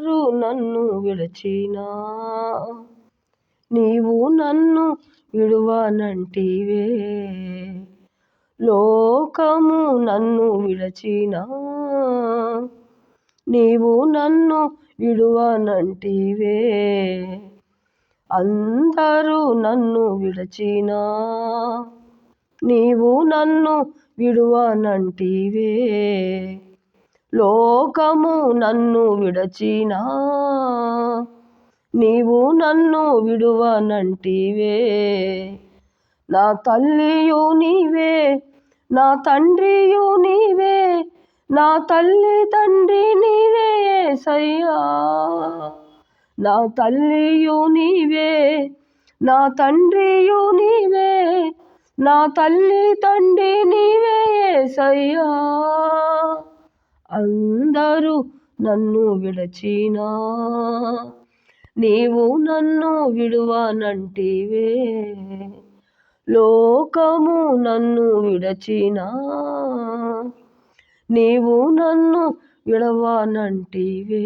అందరూ నన్ను విడచినా నీవు నన్ను విడువనంటివే. లోకము నన్ను విడచినా నీవు నన్ను విడువనంటివే. అందరూ నన్ను విడచినా నీవు నన్ను విడువనంటివే. లోకము నన్ను విడచినా నీవు నన్ను విడువనంటివే. నా తల్లియు నీవే, నా తండ్రియు నీవే, నా తల్లి తండ్రి నీవే యేసయ్యా. నా తల్లియు నీవే, నా తండ్రియు నీవే, నా తల్లి తండ్రి నీవే యేసయ్యా. అందరూ నన్ను విడచినా నీవు నన్ను విడువనంటివే. లోకము నన్ను విడచినా నీవు నన్ను విడవనంటివే.